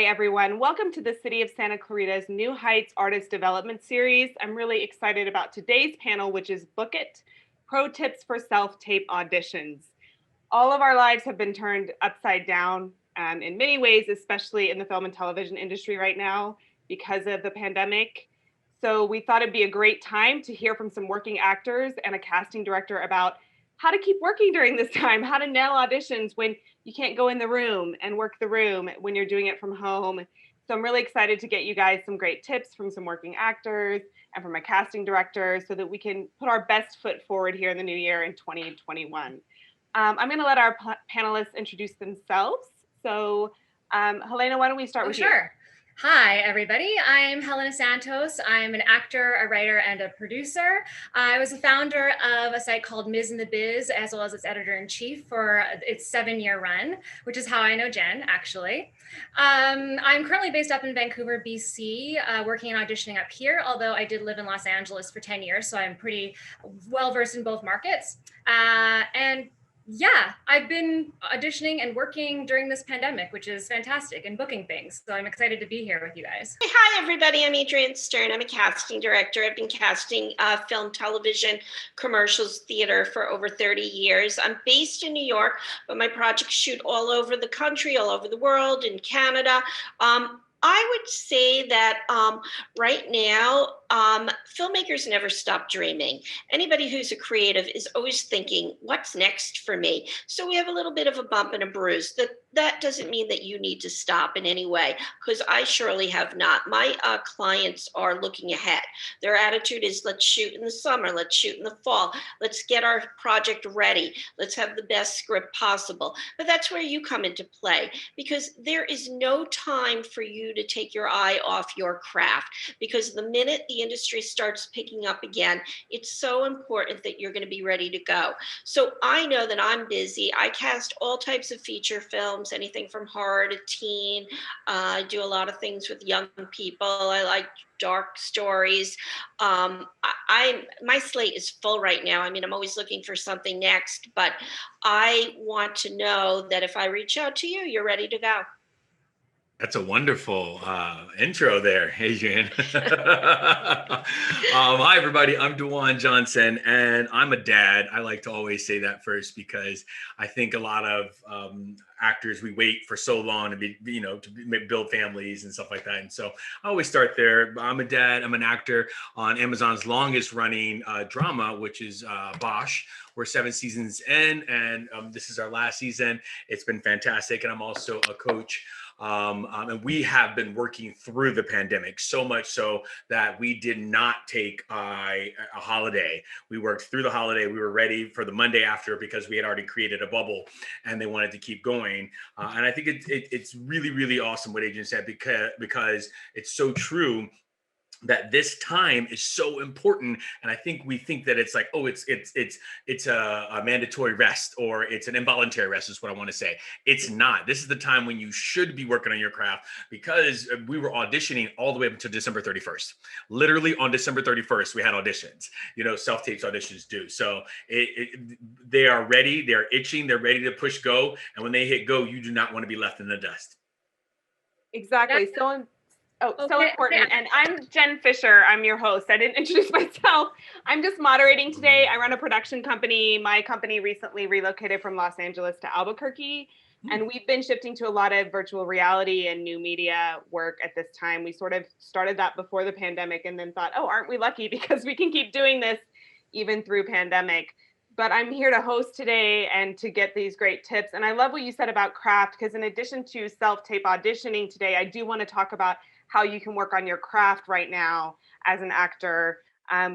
Hi, everyone. Welcome to the City of Santa Clarita's New Heights Artist Development Series. I'm really excited about today's panel, which is Book It, Pro Tips for Self-Tape Auditions. All of our lives have been turned upside down in many ways, especially in the film and television industry right now because of the pandemic. So we thought it'd be a great time to hear from some working actors and a casting director about how to keep working during this time, how to nail auditions when you can't go in the room and work the room when you're doing it from home. So I'm really excited to get you guys some great tips from some working actors and from a casting director so that we can put our best foot forward here in the new year in 2021. I'm going to let our panelists introduce themselves. So Helena, why don't we start with you? Sure. Hi, everybody. I'm Helena Santos. I'm an actor, a writer, and a producer. I was the founder of a site called Ms. in the Biz, as well as its editor-in-chief for its 7-year run, which is how I know Jen, actually. I'm currently based up in Vancouver, BC, working and auditioning up here, although I did live in Los Angeles for 10 years, so I'm pretty well-versed in both markets. Yeah, I've been auditioning and working during this pandemic, which is fantastic, and booking things. So I'm excited to be here with you guys. Hi, everybody. I'm Adrienne Stern. I'm a casting director. I've been casting film, television, commercials, theater for over 30 years. I'm based in New York, but my projects shoot all over the country, all over the world, in Canada. I would say that right now, filmmakers never stop dreaming. Anybody who's a creative is always thinking, what's next for me? So we have a little bit of a bump and a bruise. That doesn't mean that you need to stop in any way, because I surely have not. My clients are looking ahead. Their attitude is, let's shoot in the summer, let's shoot in the fall, let's get our project ready, let's have the best script possible. But that's where you come into play, because there is no time for you to take your eye off your craft, because the minute the industry starts picking up again, it's so important that you're going to be ready to go. So I know that I'm busy. I cast all types of feature films, anything from horror to teen. I do a lot of things with young people. I like dark stories. My slate is full right now. I mean, I'm always looking for something next, but I want to know that if I reach out to you, you're ready to go. That's a wonderful intro there, Adrienne. Hi, everybody. I'm DaJuan Johnson, and I'm a dad. I like to always say that first because I think a lot of actors, we wait for so long to build families and stuff like that. And so I always start there. I'm a dad. I'm an actor on Amazon's longest running drama, which is Bosch. We're 7 seasons in, and this is our last season. It's been fantastic. And I'm also a coach. And we have been working through the pandemic, so much so that we did not take a holiday. We worked through the holiday. We were ready for the Monday after because we had already created a bubble and they wanted to keep going. And I think it's really, really awesome what Adrienne said because it's so true that this time is so important. And I think we think that it's like, oh, it's a mandatory rest, or it's an involuntary rest is what I want to say. It's not. This is the time when you should be working on your craft, because we were auditioning all the way up until December 31st. Literally on December 31st, we had auditions, self-tapes auditions do. So they are ready, they're itching, they're ready to push go. And when they hit go, you do not want to be left in the dust. Exactly. So important. And I'm Jen Fischer. I'm your host. I didn't introduce myself. I'm just moderating today. I run a production company. My company recently relocated from Los Angeles to Albuquerque. And we've been shifting to a lot of virtual reality and new media work at this time. We sort of started that before the pandemic and then thought, oh, aren't we lucky because we can keep doing this even through pandemic. But I'm here to host today and to get these great tips. And I love what you said about craft, because in addition to self-tape auditioning today, I do want to talk about how you can work on your craft right now as an actor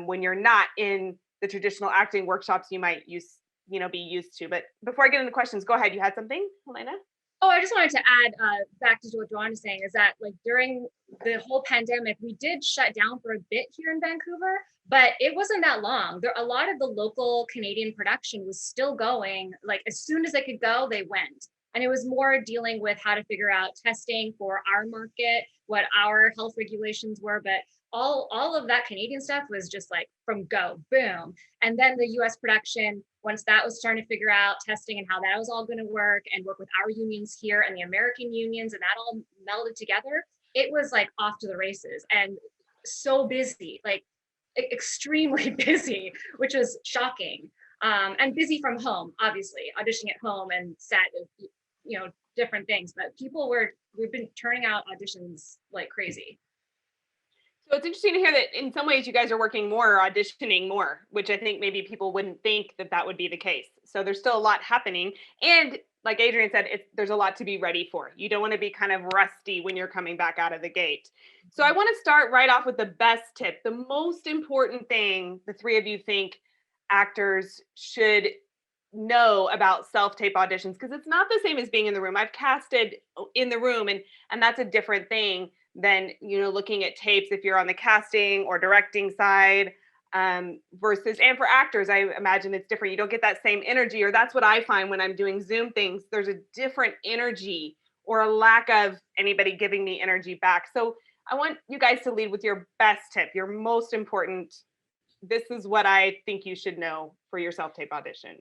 when you're not in the traditional acting workshops you might be used to. But before I get into questions, go ahead. You had something, Helena? Oh, I just wanted to add back to what DaJuan is saying, is that like during the whole pandemic, we did shut down for a bit here in Vancouver, but it wasn't that long. A lot of the local Canadian production was still going. Like as soon as they could go, they went. And it was more dealing with how to figure out testing for our market, what our health regulations were. But all of that Canadian stuff was just like from go, boom. And then the US production, once that was starting to figure out testing and how that was all going to work and work with our unions here and the American unions, and that all melded together, it was like off to the races and so busy, like extremely busy, which was shocking. And busy from home, obviously, auditioning at home and set, you know, different things. But we've been turning out auditions like crazy. So it's interesting to hear that in some ways you guys are working more, auditioning more, which I think maybe people wouldn't think that that would be the case. So there's still a lot happening. And like Adrienne said, there's a lot to be ready for. You don't want to be kind of rusty when you're coming back out of the gate. So I want to start right off with the best tip. The most important thing the three of you think actors should know about self-tape auditions, because it's not the same as being in the room. I've casted in the room, and that's a different thing than, you know, looking at tapes if you're on the casting or directing side, versus, and for actors, I imagine it's different. You don't get that same energy, or that's what I find when I'm doing Zoom things. There's a different energy or a lack of anybody giving me energy back. So I want you guys to lead with your best tip, your most important. This is what I think you should know for your self-tape audition.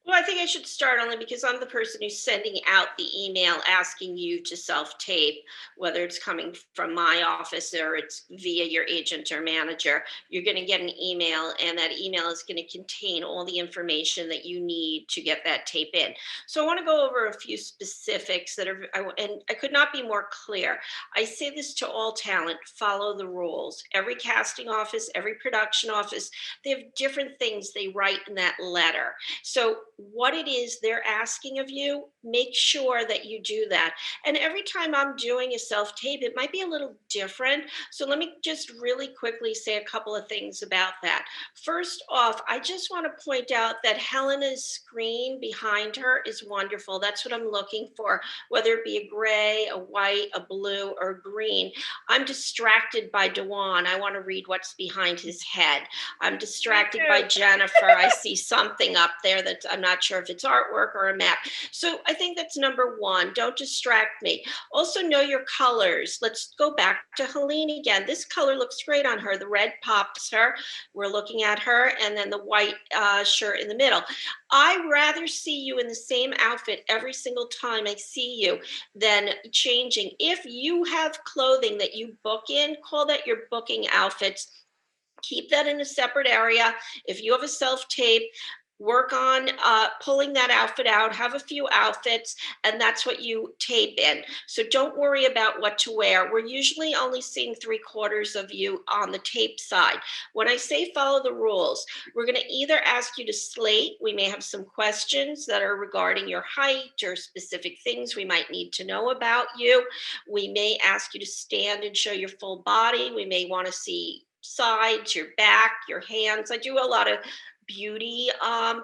Well, I think I should start only because I'm the person who's sending out the email asking you to self-tape, whether it's coming from my office or it's via your agent or manager. You're going to get an email, and that email is going to contain all the information that you need to get that tape in. So I want to go over a few specifics that are, and I could not be more clear. I say this to all talent: follow the rules. Every casting office, every production office, they have different things they write in that letter. So what it is they're asking of you, make sure that you do that. And every time I'm doing a self-tape, it might be a little different. So let me just really quickly say a couple of things about that. First off, I just want to point out that Helena's screen behind her is wonderful. That's what I'm looking for, whether it be a gray, a white, a blue, or a green. I'm distracted by DaJuan. I want to read what's behind his head. I'm distracted by Jennifer. I see something up there that I'm not sure if it's artwork or a map. So I think that's number one. Don't distract me. Also know your colors. Let's go back to Helene again. This color looks great on her. The red pops her. We're looking at her, and then the white shirt in the middle. I'd rather see you in the same outfit every single time I see you than changing. If you have clothing that you book in, call that your booking outfits. Keep that in a separate area. If you have a self-tape, work on pulling that outfit out, have a few outfits, and that's what you tape in. So don't worry about what to wear. We're usually only seeing 3/4 of you on the tape side. When I say follow the rules, we're going to either ask you to slate. We may have some questions that are regarding your height or specific things we might need to know about you. We may ask you to stand and show your full body. We may want to see sides, your back, your hands. I do a lot of beauty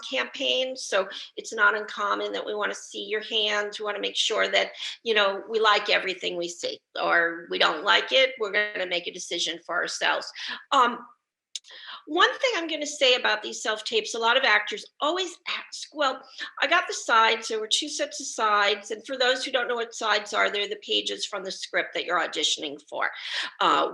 campaigns, so it's not uncommon that we want to see your hands. We want to make sure that, you know, we like everything we see, or we don't like it, we're going to make a decision for ourselves. One thing I'm going to say about these self-tapes, a lot of actors always ask, well, I got the sides, there were 2 sets of sides, and for those who don't know what sides are, they're the pages from the script that you're auditioning for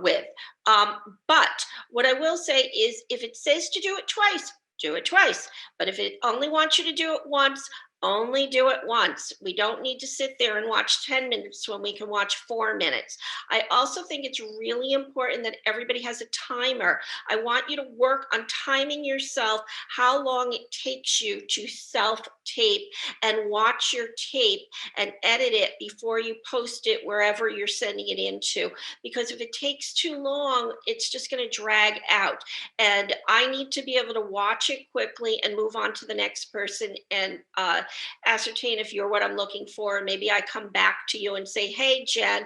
with. But what I will say is, if it says to do it twice, do it twice. But if it only wants you to do it once, only do it once. We don't need to sit there and watch 10 minutes when we can watch 4 minutes. I also think it's really important that everybody has a timer. I want you to work on timing yourself, how long it takes you to self-tape, and watch your tape and edit it before you post it wherever you're sending it into. Because if it takes too long, it's just going to drag out. And I need to be able to watch it quickly and move on to the next person and ascertain if you're what I'm looking for. Maybe I come back to you and say, hey, Jen,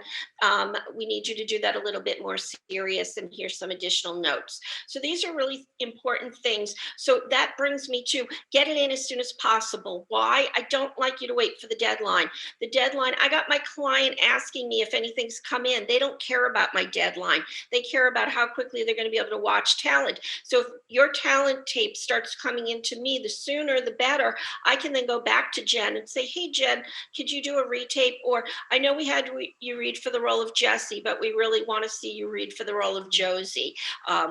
we need you to do that a little bit more serious, and here's some additional notes. So these are really important things. So that brings me to get it in as soon as possible. Why? I don't like you to wait for the deadline. The deadline, I got my client asking me if anything's come in. They don't care about my deadline. They care about how quickly they're going to be able to watch talent. So if your talent tape starts coming into me, the sooner the better. I can then go back back to Jen and say, hey, Jen, could you do a retape? Or I know we had you read for the role of Jessie, but we really want to see you read for the role of Josie.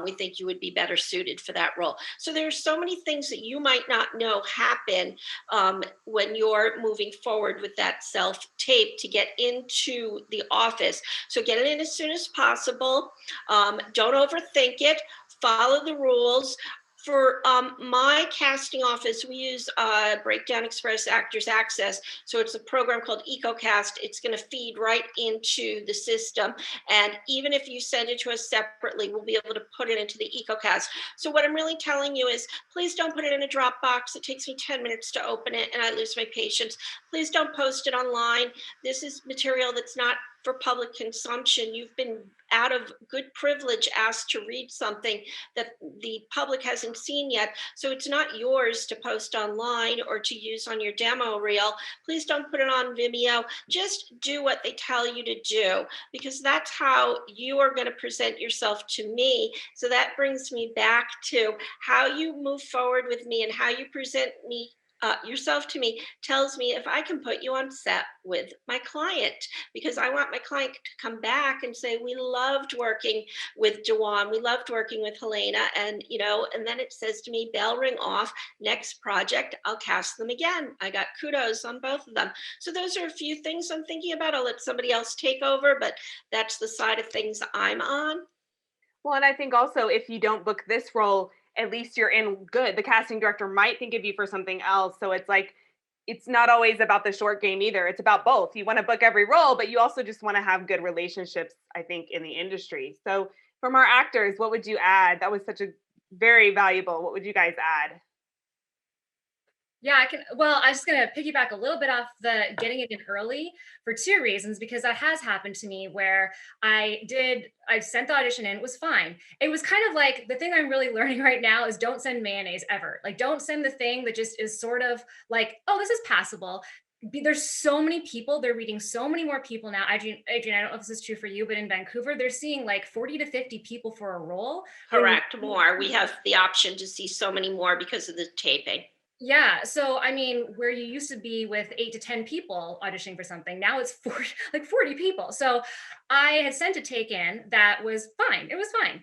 We think you would be better suited for that role. So there's so many things that you might not know happen when you're moving forward with that self-tape to get into the office. So get it in as soon as possible. Don't overthink it. Follow the rules. For my casting office, we use Breakdown Express Actors Access. So it's a program called EcoCast. It's going to feed right into the system. And even if you send it to us separately, we'll be able to put it into the EcoCast. So what I'm really telling you is, please don't put it in a Dropbox. It takes me 10 minutes to open it and I lose my patience. Please don't post it online. This is material that's not for public consumption. You've been out of good privilege asked to read something that the public hasn't seen yet. So it's not yours to post online or to use on your demo reel. Please don't put it on Vimeo. Just do what they tell you to do, because that's how you are going to present yourself to me. So that brings me back to how you move forward with me and how you present me yourself to me tells me if I can put you on set with my client, because I want my client to come back and say, we loved working with DaJuan, we loved working with Helena, and and then it says to me, bell ring off, next project, I'll cast them again. I got kudos on both of them. So those are a few things I'm thinking about. I'll let somebody else take over, but that's the side of things I'm on. Well, and I think also if you don't book this role, at least you're in good. The casting director might think of you for something else. So it's like, it's not always about the short game either. It's about both. You want to book every role, but you also just want to have good relationships, I think, in the industry. So from our actors, what would you add? That was such a very valuable. What would you guys add? Yeah, I can. Well, I'm just going to piggyback a little bit off the getting it in early for two reasons, because that has happened to me where I sent the audition in, it was fine. It was kind of like the thing I'm really learning right now is don't send mayonnaise ever. Like, don't send the thing that just is sort of like, oh, this is passable. There's so many people, they're reading so many more people now. Adrienne, I don't know if this is true for you, but in Vancouver, they're seeing like 40 to 50 people for a role. Correct, more. We have the option to see so many more because of the taping. Yeah. So, I mean, where you used to be with 8 to 10 people auditioning for something, now it's 40 people. So I had sent a take in that was fine. It was fine.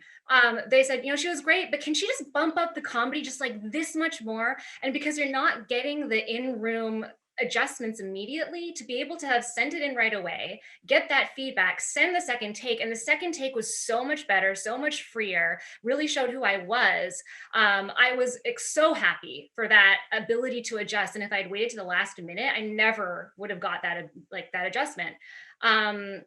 They said, she was great, but can she just bump up the comedy just like this much more? And because you're not getting the in-room adjustments immediately, to be able to have sent it in right away, get that feedback, send the second take. And the second take was so much better, so much freer, really showed who I was. I was so happy for that ability to adjust. And if I'd waited to the last minute, I never would have got that adjustment. And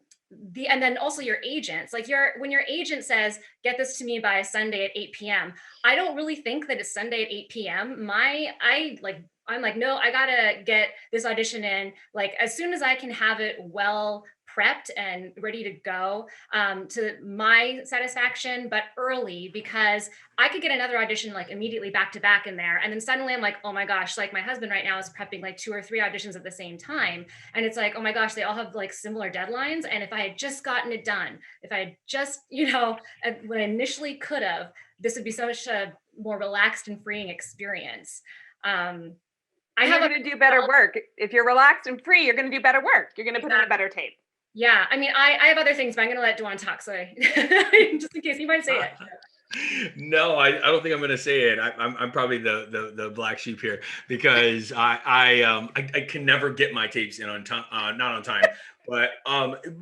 then also your agents, like when your agent says, get this to me by Sunday at 8 p.m. I don't really think that it's Sunday at 8 p.m. I'm like, no, I gotta get this audition in like as soon as I can have it well prepped and ready to go to my satisfaction, but early, because I could get another audition like immediately back to back in there. And then suddenly I'm like, oh my gosh, like my husband right now is prepping like 2 or 3 auditions at the same time. And it's like, oh my gosh, they all have like similar deadlines. And if I had just gotten it done, if I had just, when I initially could have, this would be such a more relaxed and freeing experience. You're going to do better work. If you're relaxed and free, you're going to do better work. You're going to put in a better tape. Yeah. I mean, I have other things, but I'm going to let DaJuan talk. So just in case he might say it. No, I don't think I'm going to say it. I'm probably the black sheep here, because I can never get my tapes in on time, not on time. But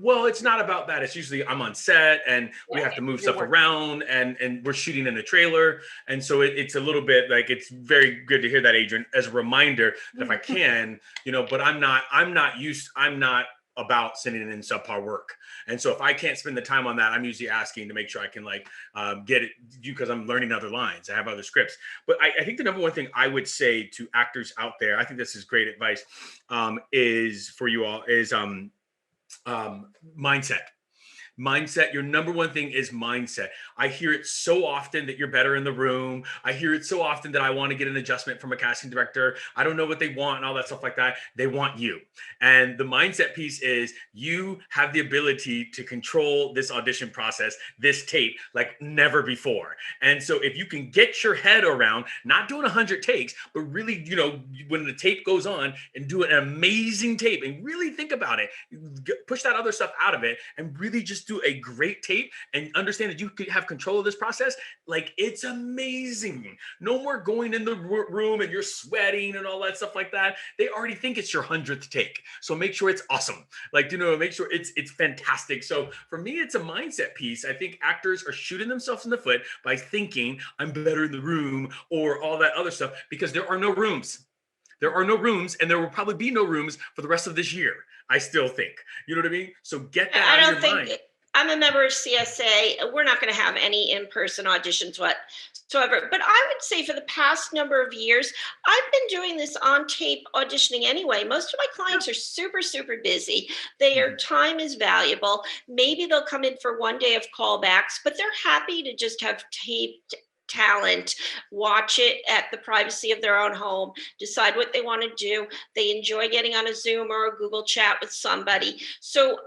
well, it's not about that. It's usually I'm on set and we have to move stuff around, and we're shooting in a trailer, and so it's a little bit like, it's very good to hear that, Adrienne, as a reminder that if I can, but I'm not about sending in subpar work. And so if I can't spend the time on that, I'm usually asking to make sure I can get it, because I'm learning other lines. I have other scripts. But I think the number one thing I would say to actors out there, I think this is great advice, is for you all, is mindset. Mindset, your number one thing is mindset. I hear it so often that you're better in the room. I hear it so often that I want to get an adjustment from a casting director. I don't know what they want and all that stuff like that. They want you. And the mindset piece is you have the ability to control this audition process, this tape, like never before. And so if you can get your head around not doing 100 takes, but really, when the tape goes on and do an amazing tape and really think about it, push that other stuff out of it and really just do a great tape and understand that you could have control of this process, like it's amazing. No more going in the room and you're sweating and all that stuff like that. They already think it's your 100th take. So make sure it's awesome. Like, make sure it's fantastic. So for me, it's a mindset piece. I think actors are shooting themselves in the foot by thinking I'm better in the room or all that other stuff, because there are no rooms. There are no rooms, and there will probably be no rooms for the rest of this year, I still think. You know what I mean? So get that out of your mind. I'm a member of CSA. We're not going to have any in-person auditions whatsoever. But I would say for the past number of years, I've been doing this on-tape auditioning anyway. Most of my clients are super, super busy. Their time is valuable. Maybe they'll come in for one day of callbacks, but they're happy to just have taped talent, watch it at the privacy of their own home, decide what they want to do. They enjoy getting on a Zoom or a Google chat with somebody. So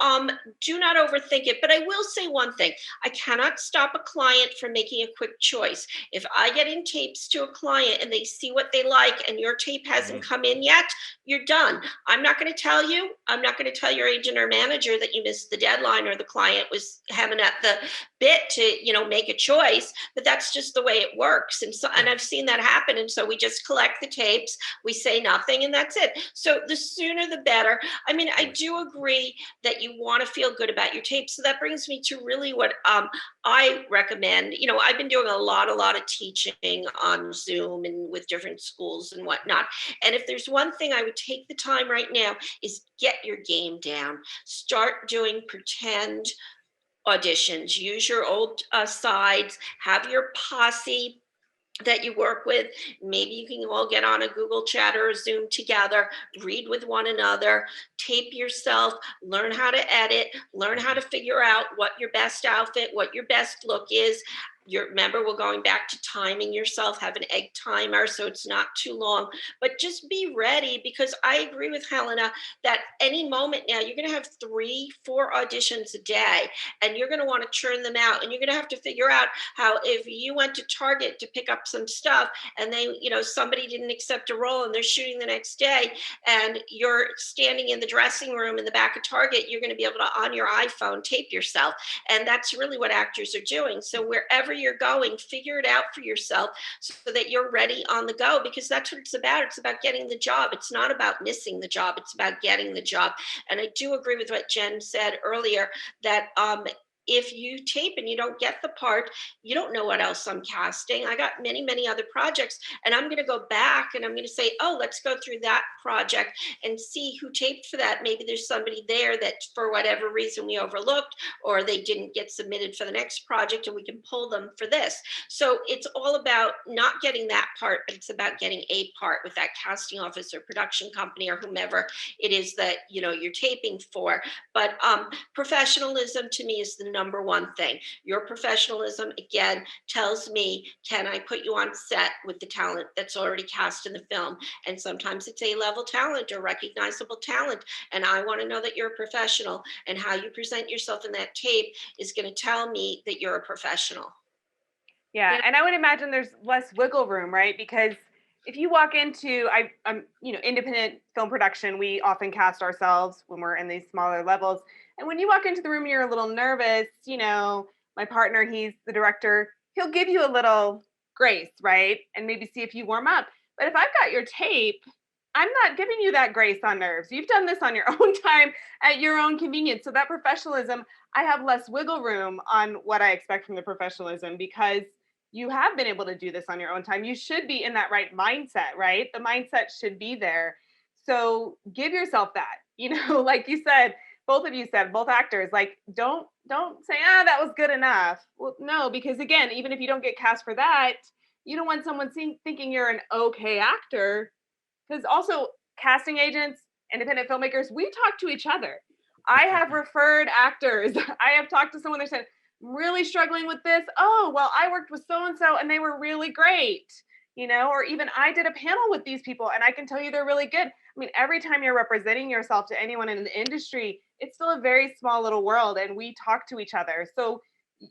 do not overthink it. But I will say one thing. I cannot stop a client from making a quick choice. If I get in tapes to a client and they see what they like and your tape hasn't come in yet, you're done. I'm not going to tell you. I'm not going to tell your agent or manager that you missed the deadline or the client was having at the bit to, make a choice, but that's just the way it works. And I've seen that happen. And so we just collect the tapes, we say nothing, and that's it. So the sooner the better. I mean, I do agree that you want to feel good about your tapes. So that brings me to really what I recommend. I've been doing a lot of teaching on Zoom and with different schools and whatnot. And if there's one thing I would take the time right now is get your game down. Start doing pretend auditions. Use your old sides, have your posse that you work with. Maybe you can all get on a Google chat or a Zoom together, read with one another, tape yourself, learn how to edit, learn how to figure out what your best outfit, what your best look is. Remember, we're going back to timing yourself, have an egg timer so it's not too long, but just be ready, because I agree with Helena that any moment now you're going to have 3-4 auditions a day and you're going to want to churn them out, and you're going to have to figure out how, if you went to Target to pick up some stuff and they, somebody didn't accept a role and they're shooting the next day and you're standing in the dressing room in the back of Target, you're going to be able to, on your iPhone, tape yourself. And that's really what actors are doing. So wherever you're going, figure it out for yourself so that you're ready on the go, because that's what it's about. It's about getting the job. It's not about missing the job. It's about getting the job. And I do agree with what Jen said earlier, that if you tape and you don't get the part, you don't know what else I'm casting. I got many, many other projects, and I'm going to go back and I'm going to say, oh, let's go through that project and see who taped for that. Maybe there's somebody there that for whatever reason we overlooked, or they didn't get submitted for the next project, and we can pull them for this. So it's all about not getting that part, but it's about getting a part with that casting office or production company or whomever it is that you're taping for. But professionalism to me is the number one thing. Your professionalism, again, tells me, can I put you on set with the talent that's already cast in the film? And sometimes it's A-level talent or recognizable talent. And I want to know that you're a professional, and how you present yourself in that tape is going to tell me that you're a professional. Yeah. And I would imagine there's less wiggle room, right? Because if you walk into, independent film production, we often cast ourselves when we're in these smaller levels. And when you walk into the room, you're a little nervous. My partner, he's the director, he'll give you a little grace, right? And maybe see if you warm up. But if I've got your tape, I'm not giving you that grace on nerves. You've done this on your own time at your own convenience. So that professionalism, I have less wiggle room on what I expect from the professionalism, because you have been able to do this on your own time. You should be in that right mindset, right? The mindset should be there. So give yourself that, like you said, both of you said, both actors, like, don't say, that was good enough. Well, no, because again, even if you don't get cast for that, you don't want someone thinking you're an okay actor. Because also casting agents, independent filmmakers, we talk to each other. I have referred actors. I have talked to someone that said, I'm really struggling with this. Oh, well, I worked with so-and-so and they were really great, or even I did a panel with these people and I can tell you they're really good. I mean, every time you're representing yourself to anyone in the industry, it's still a very small little world and we talk to each other. So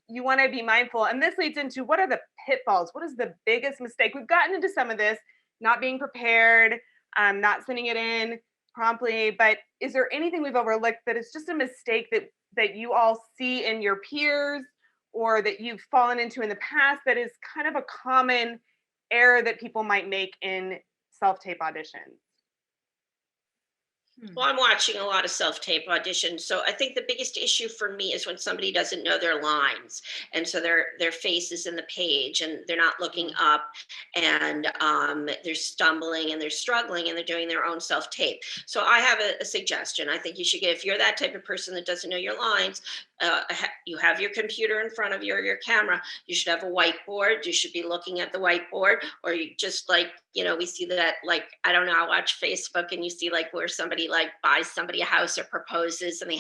you want to be mindful. And this leads into, what are the pitfalls? What is the biggest mistake? We've gotten into some of this, not being prepared, not sending it in promptly, but is there anything we've overlooked that is just a mistake that you all see in your peers or that you've fallen into in the past that is kind of a common error that people might make in self-tape auditions? Well, I'm watching a lot of self-tape auditions. So I think the biggest issue for me is when somebody doesn't know their lines. And so their face is in the page and they're not looking up, and they're stumbling and they're struggling and they're doing their own self-tape. So I have a suggestion. I think you should get, if you're that type of person that doesn't know your lines, you have your computer in front of you or your camera, you should have a whiteboard. You should be looking at the whiteboard, or you just we see that, I don't know, I watch Facebook and you see where somebody buys somebody a house or proposes and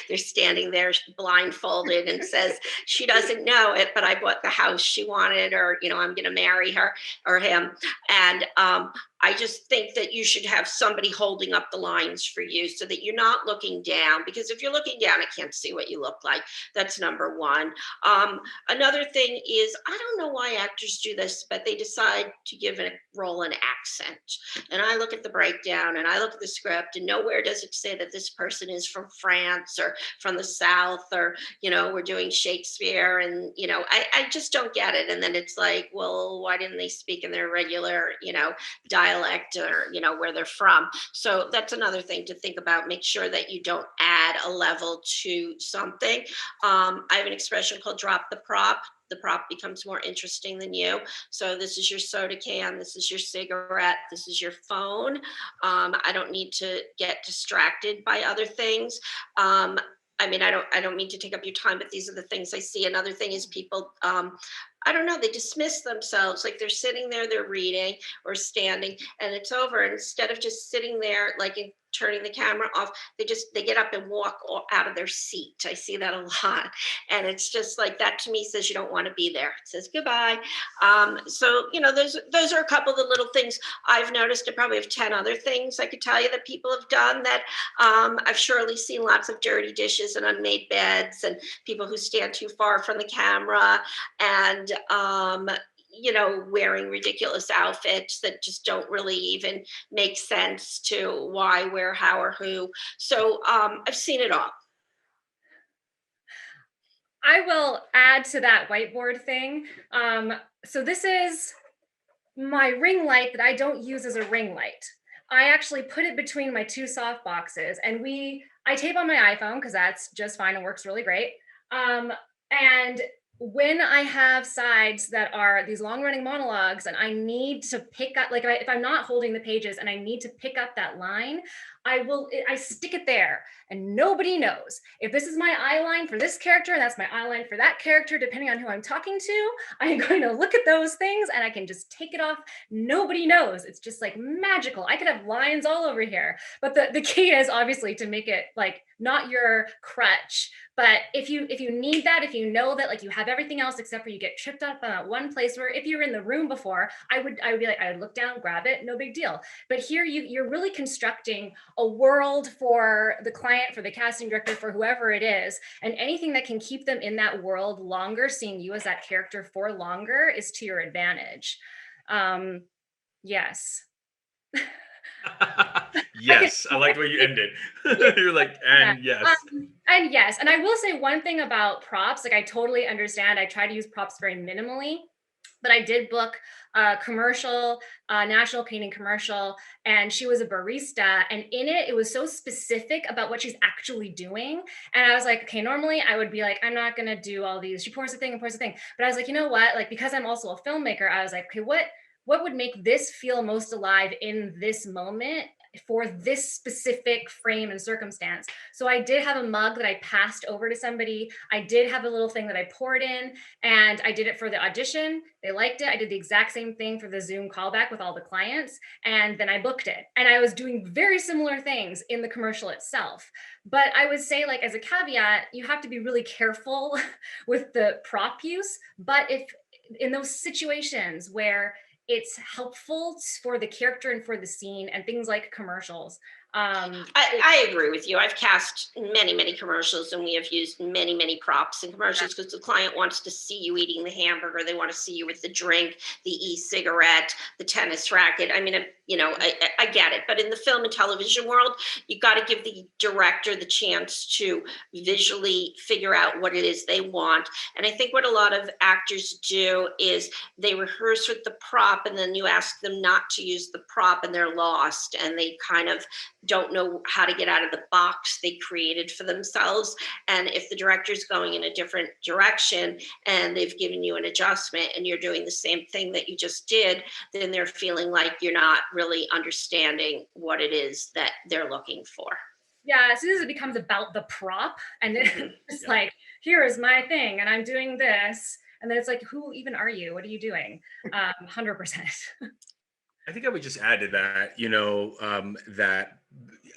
they're standing there blindfolded and says, she doesn't know it, but I bought the house she wanted, or, I'm going to marry her or him. And I just think that you should have somebody holding up the lines for you so that you're not looking down, because if you're looking down, I can't see what you look like. That's number one. Another thing is, I don't know why actors do this, but they decide to give a role an accent. And I look at the breakdown and I look at the script, and nowhere does it say that this person is from France or from the South, or, we're doing Shakespeare, and, I just don't get it. And then it's like, well, why didn't they speak in their regular, dialect, or, where they're from? So that's another thing to think about. Make sure that you don't add a level to something. I have an expression called drop the prop. The prop becomes more interesting than you. So this is your soda can, this is your cigarette, this is your phone. I don't need to get distracted by other things. I don't mean to take up your time, but these are the things I see. Another thing is people, I don't know, they dismiss themselves, like they're sitting there, they're reading or standing, and it's over. And instead of just sitting there, and turning the camera off, they get up and walk out of their seat. I see that a lot. And it's just that to me says you don't want to be there. It says goodbye. So, those are a couple of the little things I've noticed. I probably have 10 other things I could tell you that people have done that I've surely seen lots of dirty dishes and unmade beds and people who stand too far from the camera, and wearing ridiculous outfits that just don't really even make sense to why, where, how, or who. So I've seen it all. I will add to that whiteboard thing. So this is my ring light that I don't use as a ring light. I actually put it between my two soft boxes, and I tape on my iPhone because that's just fine and works really great. And when I have sides that are these long running monologues and I need to pick up, if I'm not holding the pages and I need to pick up that line, I stick it there and nobody knows. If this is my eye line for this character, and that's my eye line for that character, depending on who I'm talking to, I'm going to look at those things and I can just take it off. Nobody knows. It's just magical. I could have lines all over here. But the key is obviously to make it not your crutch. But if you need that, if you know that you have everything else except for you get tripped up on that one place where if you were in the room before, I would be I would look down, grab it, no big deal. But here you're really constructing a world for the client, for the casting director, for whoever it is, and anything that can keep them in that world longer, seeing you as that character for longer, is to your advantage. Yes. Yes, I liked where you ended. You're yes. And yes, and I will say one thing about props, I totally understand. I try to use props very minimally, but I did book a commercial, national painting commercial, and she was a barista, and in it was so specific about what she's actually doing. And I was like, okay, normally I would be I'm not gonna do all these, she pours a thing and pours a thing. But I was like, you know what, because I'm also a filmmaker, I was like, okay, what would make this feel most alive in this moment? for this specific frame and circumstance. So I did have a mug that I passed over to somebody. I did have a little thing that I poured in, and I did it for the audition. They liked it. I did the exact same thing for the Zoom callback with all the clients, and then I booked it. And I was doing very similar things in the commercial itself. But I would say, like, as a caveat, you have to be really careful with the prop use. But if in those situations where it's helpful for the character and for the scene and things like commercials. I agree with you. I've cast many commercials, and we have used many props in commercials because the client wants to see you eating the hamburger. They want to see you with the drink, the e-cigarette, the tennis racket. I mean, I get it. But in the film and television world, you got to give the director the chance to visually figure out what it is they want. And I think what a lot of actors do is they rehearse with the prop, and then you ask them not to use the prop, and they're lost, and they kind of don't know how to get out of the box they created for themselves. And if the director's going in a different direction and they've given you an adjustment and you're doing the same thing that you just did, then they're feeling like you're not really understanding what it is that they're looking for. Yeah, as soon as it becomes about the prop, and then it's like, here is my thing, and I'm doing this. And then it's like, who even are you? What are you doing? 100%. I think I would just add to that, that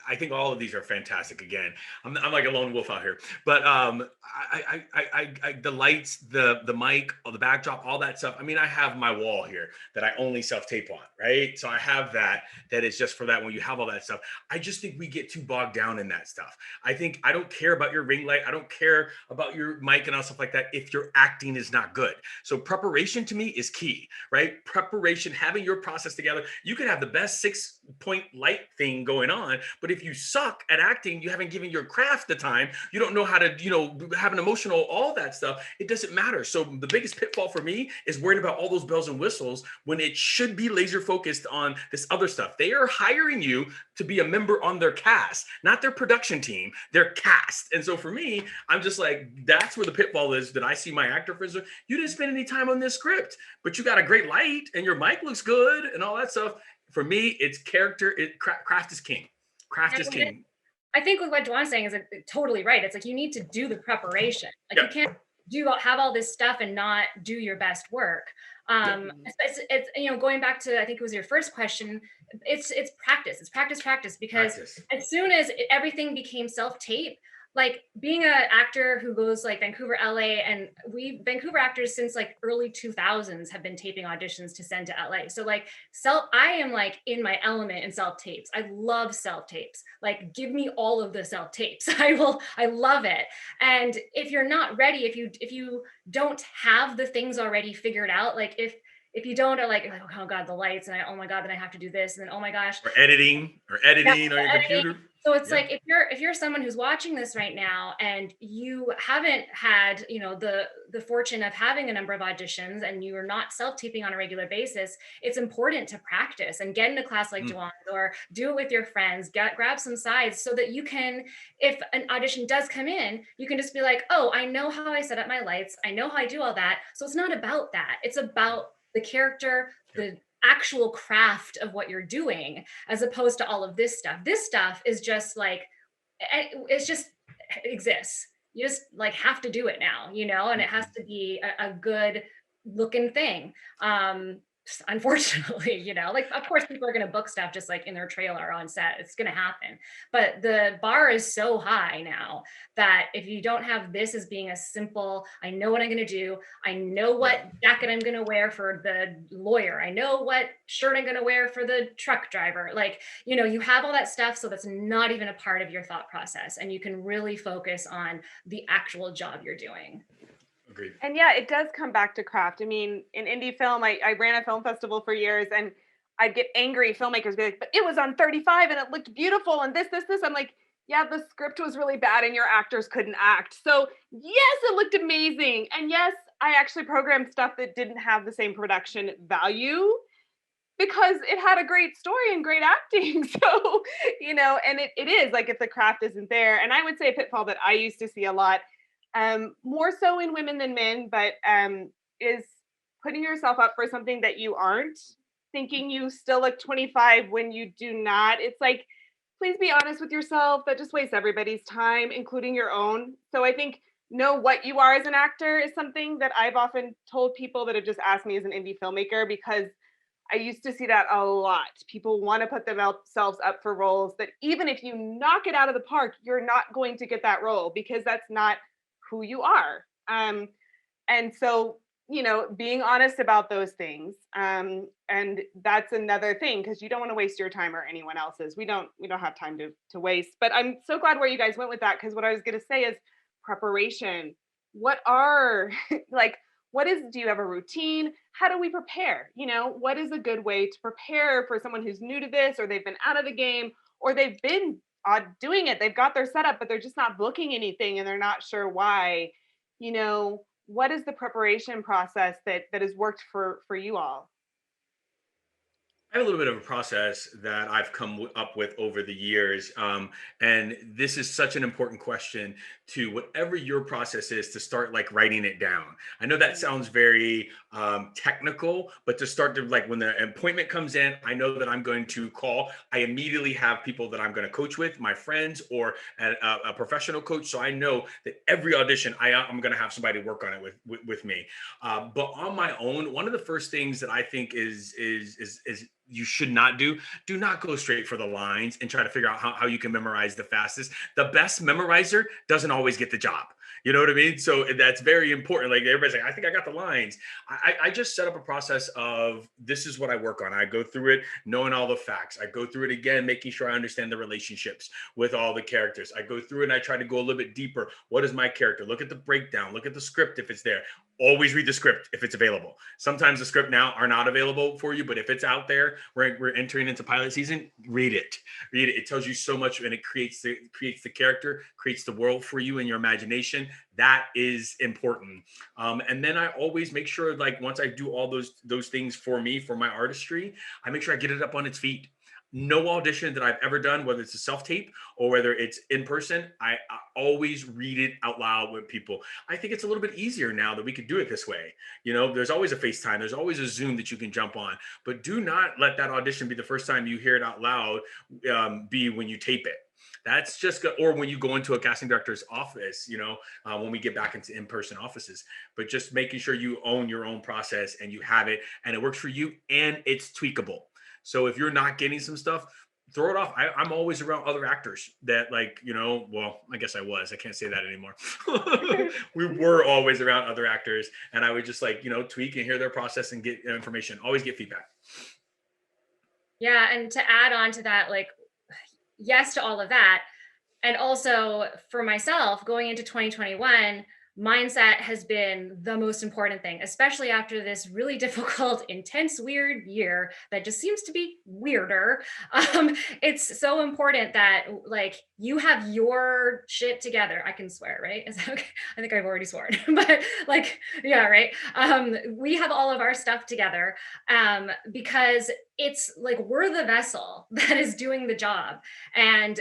I think all of these are fantastic. Again, I'm like a lone wolf out here, but the lights, the mic, the backdrop, all that stuff. I mean, I have my wall here that I only self-tape on, right? So I have that is just for that. When you have all that stuff, I just think we get too bogged down in that stuff. I don't care about your ring light. I don't care about your mic and all stuff like that if your acting is not good. So preparation to me is key, right? Preparation, having your process together. You can have the best 6-point light thing going on, but if you suck at acting, you haven't given your craft the time, you don't know how to, have an emotional, all that stuff, it doesn't matter. So the biggest pitfall for me is worried about all those bells and whistles when it should be laser focused on this other stuff. They are hiring you to be a member on their cast, not their production team, their cast. And so for me, I'm just like, that's where the pitfall is that I see my actor friends. You didn't spend any time on this script, but you got a great light and your mic looks good and all that stuff. For me, it's character, craft is king. Craft is king. I think what DaJuan's saying is totally right. It's like, you need to do the preparation. Like, you can't have all this stuff and not do your best work. It's going back to, I think it was your first question, it's practice. It's practice because as soon as everything became self-tape, like being an actor who goes like Vancouver, LA, and Vancouver actors since like early 2000s have been taping auditions to send to LA. So like I am like in my element in self-tapes. I love self-tapes. Like, give me all of the self-tapes. I love it. And if you're not ready, if you don't have the things already figured out, like if you don't, are like, oh God, the lights, and oh my God, then I have to do this, and then oh my gosh, or editing on your computer. So it's like, if you're someone who's watching this right now and you haven't had, the fortune of having a number of auditions and you are not self-taping on a regular basis, it's important to practice and get in a class like DaJuan, or do it with your friends, grab some sides so that you can, if an audition does come in, you can just be like, oh, I know how I set up my lights. I know how I do all that. So it's not about that. It's about the character, the actual craft of what you're doing, as opposed to all of this stuff. This stuff is just like, it exists. You just like have to do it now, and it has to be a good looking thing. Unfortunately, like, of course people are going to book stuff just like in their trailer on set. It's going to happen, but the bar is so high now that if you don't have this as being a simple, I know what I'm going to do, I know what jacket I'm going to wear for the lawyer, I know what shirt I'm going to wear for the truck driver, like, you have all that stuff, so that's not even a part of your thought process, and you can really focus on the actual job you're doing. Agreed. And yeah, it does come back to craft. I mean, in indie film, I ran a film festival for years, and I'd get angry filmmakers be like, but it was on 35 and it looked beautiful and this. I'm like, yeah, the script was really bad and your actors couldn't act. So yes, it looked amazing. And yes, I actually programmed stuff that didn't have the same production value because it had a great story and great acting. So, and it is like, if the craft isn't there. And I would say a pitfall that I used to see a lot, more so in women than men, but is putting yourself up for something that you aren't. thinking you still look 25 when you do not. It's like, please be honest with yourself. That just wastes everybody's time, including your own. So I think know what you are as an actor is something that I've often told people that have just asked me as an indie filmmaker, because I used to see that a lot. People want to put themselves up for roles that even if you knock it out of the park, you're not going to get that role because that's not who you are. And so, being honest about those things. And that's another thing, because you don't want to waste your time or anyone else's. We don't have time to waste. But I'm so glad where you guys went with that, because what I was going to say is preparation. What do you have a routine? How do we prepare? What is a good way to prepare for someone who's new to this, or they've been out of the game, or they've been doing it, they've got their setup, but they're just not booking anything and they're not sure why. What is the preparation process that has worked for you all? I have a little bit of a process that I've come up with over the years. And this is such an important question to whatever your process is, to start like writing it down. I know that sounds very technical, but to start to, like, when the appointment comes in, I know that I'm going to call. I immediately have people that I'm going to coach with, my friends or a professional coach. So I know that every audition, I'm going to have somebody work on it with me. But on my own, one of the first things that I think is you should not do not go straight for the lines and try to figure out how you can memorize the fastest. The best memorizer doesn't always get the job. You know what I mean? So that's very important. Like, everybody's like, I think I got the lines. I just set up a process of, this is what I work on. I go through it, knowing all the facts. I go through it again, making sure I understand the relationships with all the characters. I go through it and I try to go a little bit deeper. What is my character? Look at the breakdown. Look at the script if it's there. Always read the script if it's available. Sometimes the script now are not available for you, but if it's out there, we're entering into pilot season, read it. Read it. It tells you so much, and it creates the character, creates the world for you in your imagination. That is important. And then I always make sure, like, once I do all those things for me, for my artistry, I make sure I get it up on its feet. No audition that I've ever done, whether it's a self-tape or whether it's in person, I always read it out loud with people. I think it's a little bit easier now that we could do it this way. There's always a FaceTime, there's always a Zoom that you can jump on, but do not let that audition be the first time you hear it out loud, be when you tape it. That's just or when you go into a casting director's office, when we get back into in-person offices. But just making sure you own your own process and you have it and it works for you and it's tweakable. So if you're not getting some stuff, throw it off. I'm always around other actors that, like, well, I guess I can't say that anymore. We were always around other actors, and I would just, like, tweak and hear their process and get information. Always get feedback. Yeah, and to add on to that, like, yes to all of that. And also for myself, going into 2021, mindset has been the most important thing, especially after this really difficult, intense, weird year that just seems to be weirder. It's so important that, like, you have your shit together. I can swear, right? Is that okay? I think I've already sworn, but, like, yeah, right. We have all of our stuff together, because it's like, we're the vessel that is doing the job. And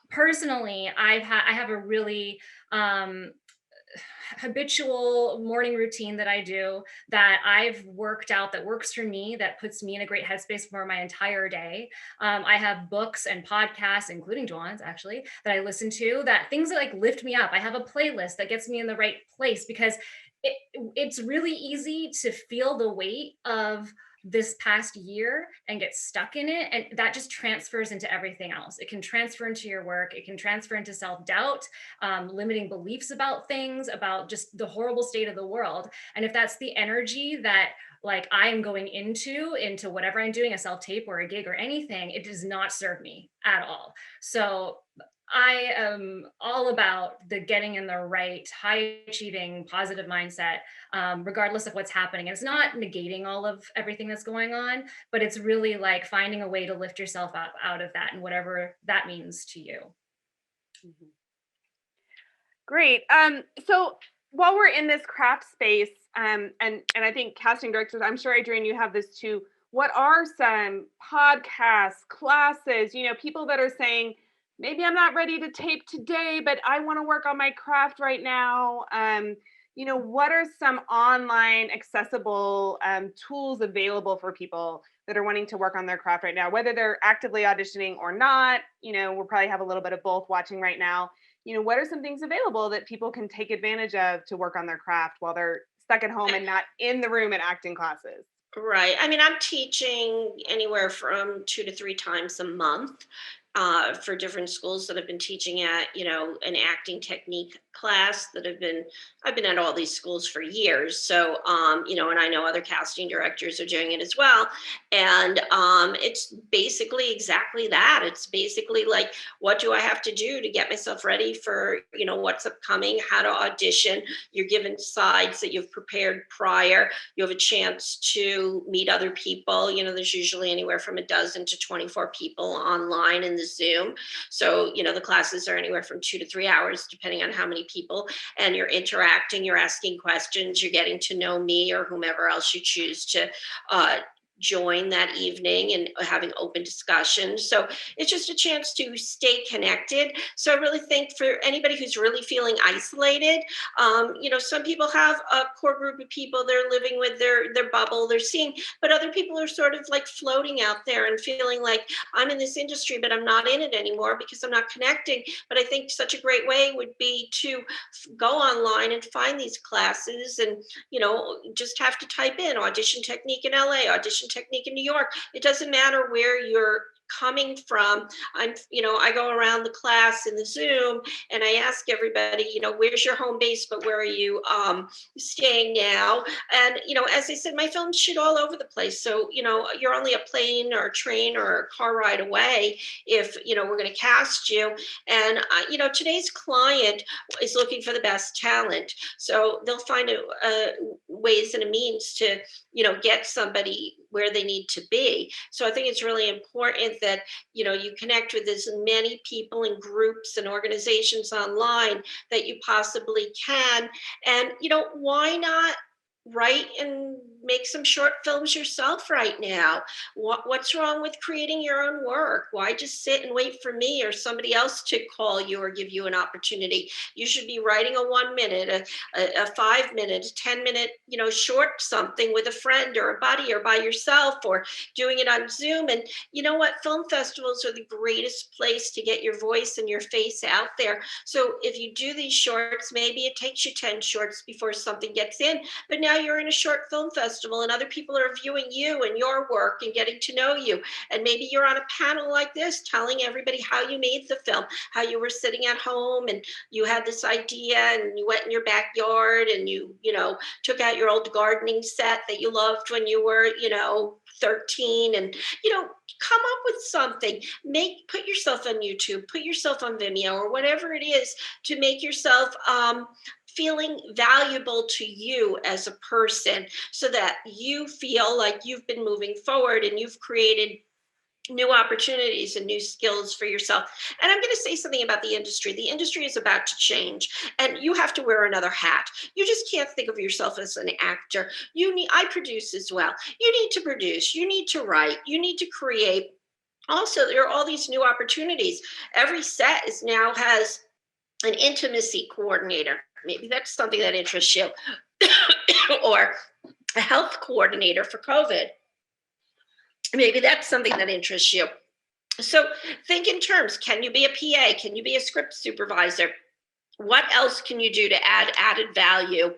personally, I have a really habitual morning routine that I do, that I've worked out, that works for me, that puts me in a great headspace for my entire day. I have books and podcasts, including DaJuan's actually, that I listen to, that things that, like, lift me up. I have a playlist that gets me in the right place, because it's really easy to feel the weight of this past year and get stuck in it. And that just transfers into everything else. It can transfer into your work. It can transfer into self-doubt, limiting beliefs about things, about just the horrible state of the world. And if that's the energy that, like, I am going into whatever I'm doing, a self-tape or a gig or anything, it does not serve me at all. So I am all about the getting in the right, high achieving, positive mindset, regardless of what's happening. It's not negating all of everything that's going on, but it's really, like, finding a way to lift yourself up out of that, and whatever that means to you. Mm-hmm. Great. So while we're in this craft space, and I think casting directors, I'm sure, Adrienne, you have this too. What are some podcasts, classes, people that are saying, maybe I'm not ready to tape today, but I want to work on my craft right now. what are some online accessible tools available for people that are wanting to work on their craft right now, whether they're actively auditioning or not? We'll probably have a little bit of both watching right now. What are some things available that people can take advantage of to work on their craft while they're stuck at home and not in the room in acting classes? Right. I mean, I'm teaching anywhere from 2 to 3 times a month for different schools that have been teaching at, an acting technique class I've been at all these schools for years. So, and I know other casting directors are doing it as well. And it's basically exactly that. It's basically like, what do I have to do to get myself ready for, what's upcoming, how to audition. You're given sides that you've prepared prior. You have a chance to meet other people. There's usually anywhere from 12 to 24 people online in the Zoom. So, the classes are anywhere from 2 to 3 hours, depending on how many people, and you're interacting, you're asking questions, you're getting to know me or whomever else you choose to join that evening and having open discussions. So it's just a chance to stay connected. So I really think for anybody who's really feeling isolated, some people have a core group of people they're living with, their bubble, they're seeing, but other people are sort of like floating out there and feeling like, I'm in this industry, but I'm not in it anymore because I'm not connecting. But I think such a great way would be to go online and find these classes and, just have to type in audition technique in LA, audition technique in New York. It doesn't matter where you're coming from. I go around the class in the Zoom and I ask everybody, where's your home base, but where are you staying now? And, as I said, my films shoot all over the place. So, you're only a plane or a train or a car ride away if, we're going to cast you. And, today's client is looking for the best talent. So they'll find ways and a means to, get somebody where they need to be. So I think it's really important that, you connect with as many people and groups and organizations online that you possibly can. And, why not write and make some short films yourself right now? What's wrong with creating your own work? Why just sit and wait for me or somebody else to call you or give you an opportunity? You should be writing a 1 minute, a 5 minute, 10 minute, short something with a friend or a buddy or by yourself or doing it on Zoom. And you know what? Film festivals are the greatest place to get your voice and your face out there. So if you do these shorts, maybe it takes you 10 shorts before something gets in, but now you're in a short film festival and other people are viewing you and your work and getting to know you. And maybe you're on a panel like this telling everybody how you made the film, how you were sitting at home and you had this idea and you went in your backyard and you took out your old gardening set that you loved when you were, 13 and, come up with something. Put yourself on YouTube, put yourself on Vimeo or whatever it is to make yourself feeling valuable to you as a person so that you feel like you've been moving forward and you've created new opportunities and new skills for yourself. And I'm going to say something about the industry. The industry is about to change and you have to wear another hat. You just can't think of yourself as an actor. I produce as well. You need to produce, you need to write, you need to create. Also, there are all these new opportunities. Every set now has an intimacy coordinator. Maybe that's something that interests you. Or a health coordinator for COVID. Maybe that's something that interests you. So think in terms, can you be a PA? Can you be a script supervisor? What else can you do to add added value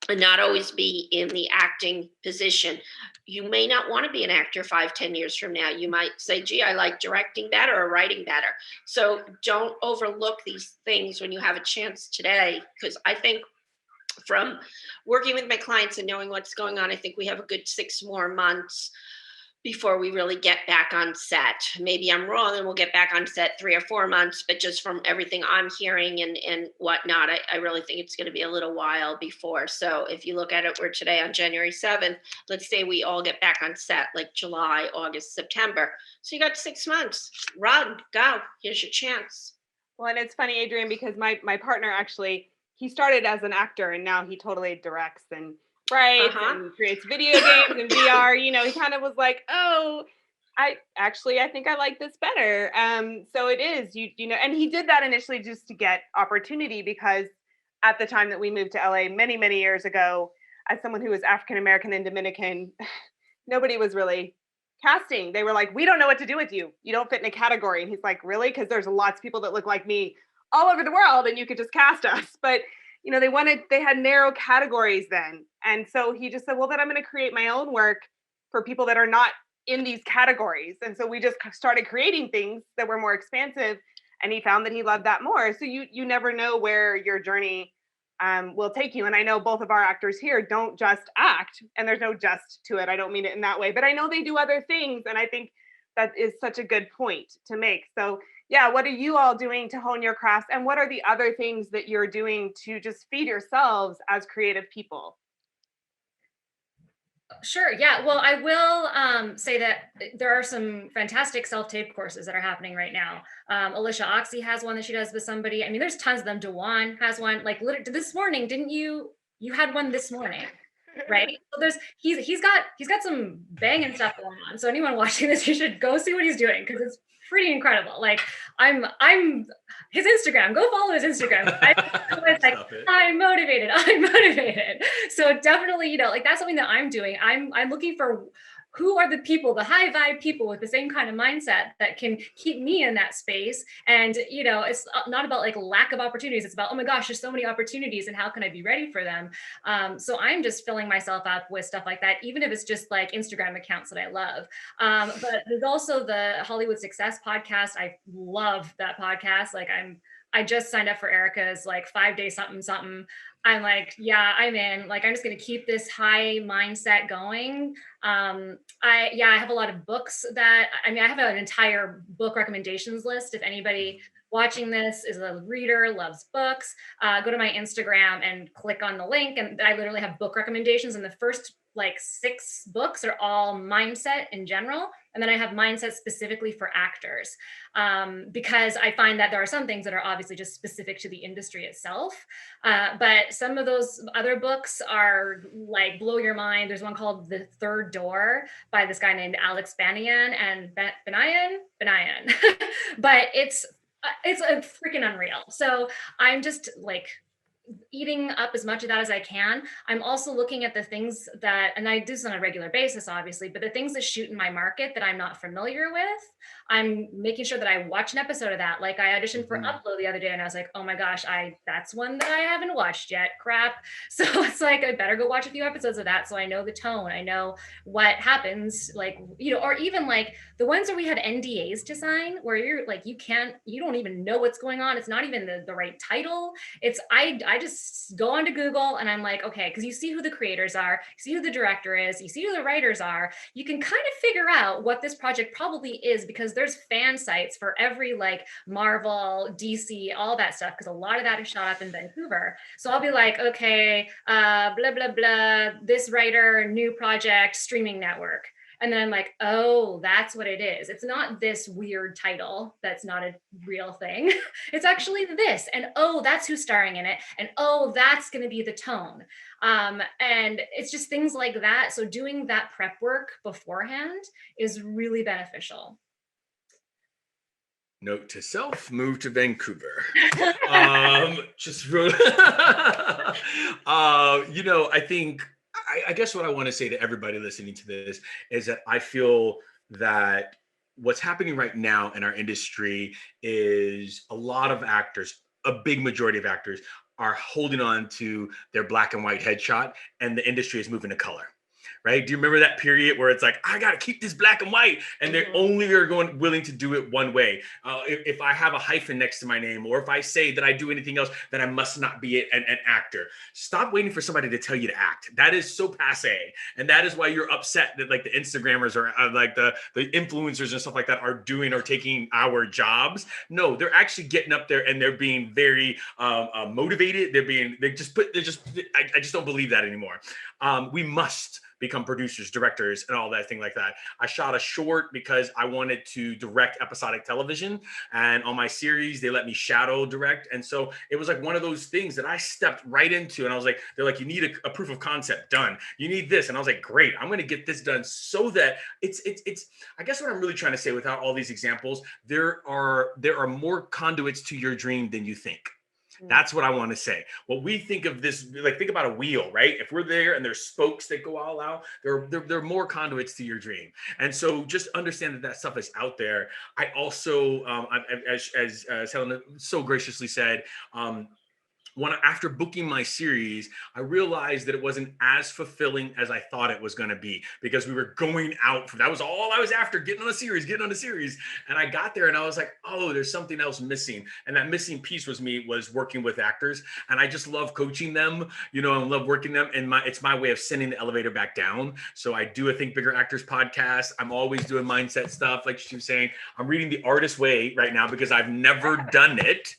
and not always be in the acting position? You may not want to be an actor 5-10 years from now. You might say, gee, I like directing better or writing better. So don't overlook these things when you have a chance today, because I think from working with my clients and knowing what's going on, I think we have a good 6 more months before we really get back on set. Maybe I'm wrong and we'll get back on set 3 or 4 months, but just from everything I'm hearing and whatnot, I really think it's going to be a little while before. So if you look at it, we're today on January 7th, let's say we all get back on set like July, August, September. So you got 6 months, run, go, here's your chance. Well, and it's funny, Adrienne, because my partner actually, he started as an actor and now he totally directs and writes and creates video games and VR. He kind of was like, oh, I think I like this better. So it is, and he did that initially just to get opportunity because at the time that we moved to LA many, many years ago, as someone who was African American and Dominican, nobody was really casting. They were like, we don't know what to do with you. You don't fit in a category. And he's like, really? Because there's lots of people that look like me all over the world and you could just cast us. But they had narrow categories then. And so he just said, well, then I'm going to create my own work for people that are not in these categories. And so we just started creating things that were more expansive, and he found that he loved that more. So you never know where your journey will take you. And I know both of our actors here don't just act, and there's no just to it. I don't mean it in that way, but I know they do other things. And I think that is such a good point to make. So yeah, what are you all doing to hone your crafts? And what are the other things that you're doing to just feed yourselves as creative people? Sure. Yeah. Well, I will say that there are some fantastic self-tape courses that are happening right now. Alicia Oxy has one that she does with somebody. I mean, there's tons of them. DaJuan has one. Like this morning, didn't you had one this morning, right? So he's got some banging stuff going on. So anyone watching this, you should go see what he's doing, because it's pretty incredible. Like I'm his Instagram, go follow his Instagram. I'm motivated. So definitely, like that's something that I'm doing. I'm looking for who are the people, the high vibe people with the same kind of mindset that can keep me in that space. And, it's not about like lack of opportunities. It's about, oh my gosh, there's so many opportunities and how can I be ready for them? So I'm just filling myself up with stuff like that, even if it's just like Instagram accounts that I love. But there's also the Hollywood Success podcast. I love that podcast. Like I just signed up for Erica's like 5-day something. I'm like, yeah, I'm in. Like, I'm just going to keep this high mindset going. I have a lot of books I have an entire book recommendations list. If anybody watching this is a reader, loves books, go to my Instagram and click on the link. And I literally have book recommendations. And the first like 6 books are all mindset in general. And then I have mindset specifically for actors, because I find that there are some things that are obviously just specific to the industry itself. But some of those other books are like blow your mind. There's one called The Third Door by this guy named Alex Banayan and Banayan. But it's a freaking unreal. So I'm just like eating up as much of that as I can. I'm also looking at the things that, and I do this on a regular basis, obviously, but the things that shoot in my market that I'm not familiar with, I'm making sure that I watch an episode of that. Like I auditioned for Upload the other day and I was like, oh my gosh, that's one that I haven't watched yet. Crap. So it's like, I better go watch a few episodes of that. So I know the tone, I know what happens, like, or even like the ones where we had NDAs to sign where you're like, you don't even know what's going on. It's not even the right title. I just go onto Google and I'm like, okay, because you see who the creators are, you see who the director is, you see who the writers are, you can kind of figure out what this project probably is, because there's fan sites for every like Marvel, DC, all that stuff, because a lot of that is shot up in Vancouver. So I'll be like, okay, blah, blah, blah, this writer, new project, streaming network. And then I'm like, oh, that's what it is. It's not this weird title that's not a real thing. It's actually this. And oh, that's who's starring in it. And oh, that's going to be the tone. And it's just things like that. So doing that prep work beforehand is really beneficial. Note to self, move to Vancouver. I think, I guess what I want to say to everybody listening to this is that I feel that what's happening right now in our industry is a lot of actors, a big majority of actors, are holding on to their black and white headshot, and the industry is moving to color. Right? Do you remember that period where it's like, I got to keep this black and white, and they only are willing to do it one way. If I have a hyphen next to my name, or if I say that I do anything else, then I must not be an actor. Stop waiting for somebody to tell you to act. That is so passé. And that is why you're upset that like the Instagrammers or like the influencers and stuff like that are taking our jobs. No, they're actually getting up there and they're being very motivated. I just don't believe that anymore. We must become producers, directors, and all that thing like that. I shot a short because I wanted to direct episodic television, and on my series, they let me shadow direct. And so it was like one of those things that I stepped right into, and I was like, they're like, you need a proof of concept done. You need this. And I was like, great, I'm going to get this done so that it's, I guess what I'm really trying to say without all these examples, there are more conduits to your dream than you think. That's what I want to say. What we think of this, like think about a wheel, right? If we're there and there's spokes that go all out, there are more conduits to your dream. And so just understand that that stuff is out there. I also, as Helena so graciously said, after booking my series, I realized that it wasn't as fulfilling as I thought it was going to be, because we were going out that was all I was after, getting on a series. And I got there and I was like, oh, there's something else missing. And that missing piece was working with actors. And I just love coaching them, and love working them. And it's my way of sending the elevator back down. So I do a Think Bigger Actors podcast. I'm always doing mindset stuff. Like she was saying, I'm reading The Artist's Way right now because I've never done it.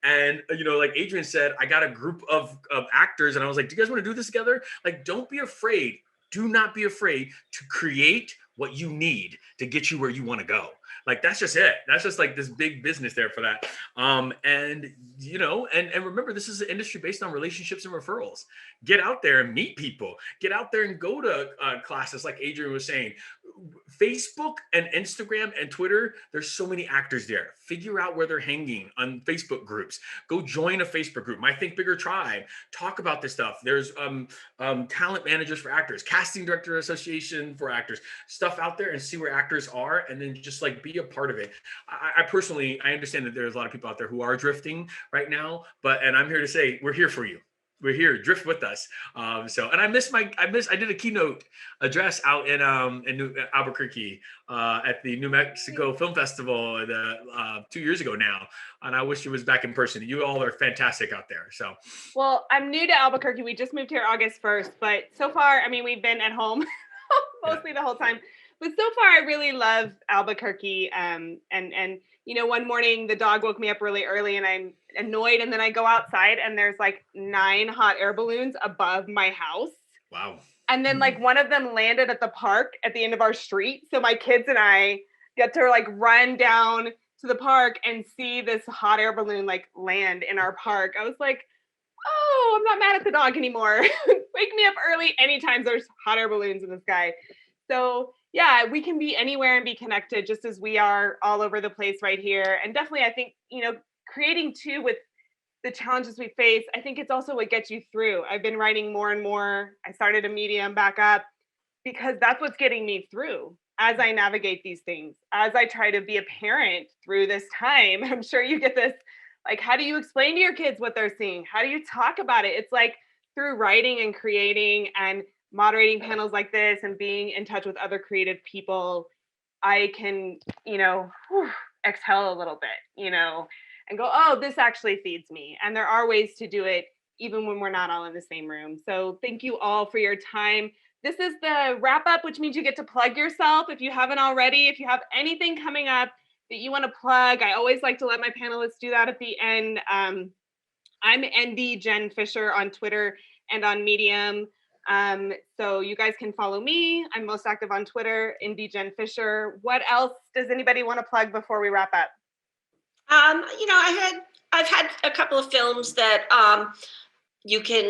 And, like Adrienne said, I got a group of actors and I was like, do you guys want to do this together? Like, don't be afraid. Do not be afraid to create what you need to get you where you want to go. Like, that's just it. That's just like this big business there for that. And remember, this is an industry based on relationships and referrals. Get out there and meet people. Get out there and go to classes like Adrienne was saying. Facebook and Instagram and Twitter, there's so many actors there. Figure out where they're hanging on Facebook groups. Go join a Facebook group. My Think Bigger Tribe. Talk about this stuff. There's talent managers for actors, casting director association for actors, stuff out there, and see where actors are, and then just like be a part of it. I personally, I understand that there's a lot of people out there who are drifting right now, and I'm here to say, we're here for you. We're here, drift with us. And I did a keynote address out in Albuquerque at the New Mexico Film Festival 2 years ago now. And I wish it was back in person. You all are fantastic out there. So, well, I'm new to Albuquerque. We just moved here August 1st, but so far, we've been at home mostly the whole time. But so far, I really love Albuquerque. And one morning the dog woke me up really early and I'm annoyed. And then I go outside and there's like 9 hot air balloons above my house. Wow. And then like one of them landed at the park at the end of our street. So my kids and I get to like run down to the park and see this hot air balloon like land in our park. I was like, oh, I'm not mad at the dog anymore. Wake me up early anytime there's hot air balloons in the sky. So yeah, we can be anywhere and be connected just as we are all over the place right here. And definitely, I think, creating too with the challenges we face, I think it's also what gets you through. I've been writing more and more. I started a Medium back up because that's what's getting me through as I navigate these things, as I try to be a parent through this time. I'm sure you get this, like, how do you explain to your kids what they're seeing? How do you talk about it? It's like through writing and creating and moderating panels like this and being in touch with other creative people, I can, exhale a little bit, and go, oh, this actually feeds me. And there are ways to do it even when we're not all in the same room. So thank you all for your time. This is the wrap up, which means you get to plug yourself if you haven't already. If you have anything coming up that you want to plug, I always like to let my panelists do that at the end. I'm ND Jen Fischer on Twitter and on Medium. So you guys can follow me. I'm most active on Twitter, ND Jen Fischer. What else does anybody want to plug before we wrap up? I've had a couple of films that you can,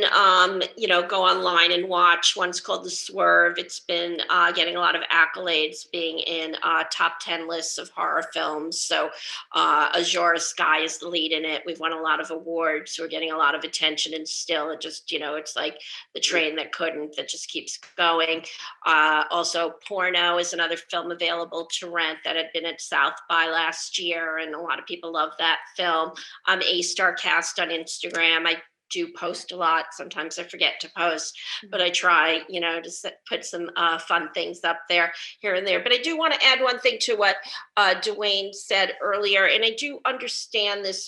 go online and watch. One's called The Swerve. It's been getting a lot of accolades, being in top 10 lists of horror films. So Azura Sky is the lead in it. We've won a lot of awards. We're getting a lot of attention, and still it just, it's like the train that just keeps going. Also, Porno is another film available to rent that had been at South by last year, and a lot of people love that film. A-Star Cast on Instagram. I do post a lot. Sometimes I forget to post, but I try, to put some fun things up there here and there. But I do want to add one thing to what DaJuan said earlier. And I do understand this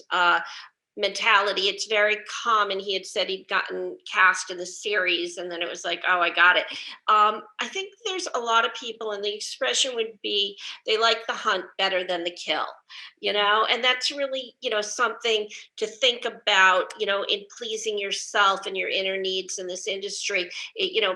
mentality. It's very common. He had said he'd gotten cast in the series and then it was like, oh, I got it. I think there's a lot of people, and the expression would be, they like the hunt better than the kill, and that's really, something to think about, in pleasing yourself and your inner needs in this industry,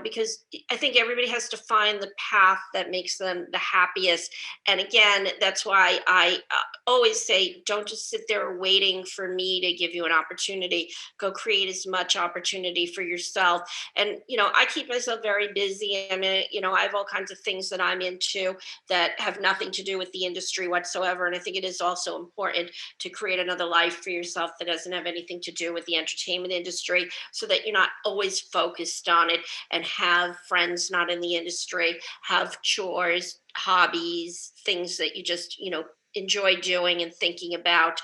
because I think everybody has to find the path that makes them the happiest. And again, that's why I always say, don't just sit there waiting for me to give you an opportunity. Go create as much opportunity for yourself. And, I keep myself very busy. I mean, I have all kinds of things that I'm into that have nothing to do with the industry whatsoever. And I think it is also important to create another life for yourself that doesn't have anything to do with the entertainment industry, so that you're not always focused on it, and have friends not in the industry, have chores, hobbies, things that you just, enjoy doing and thinking about,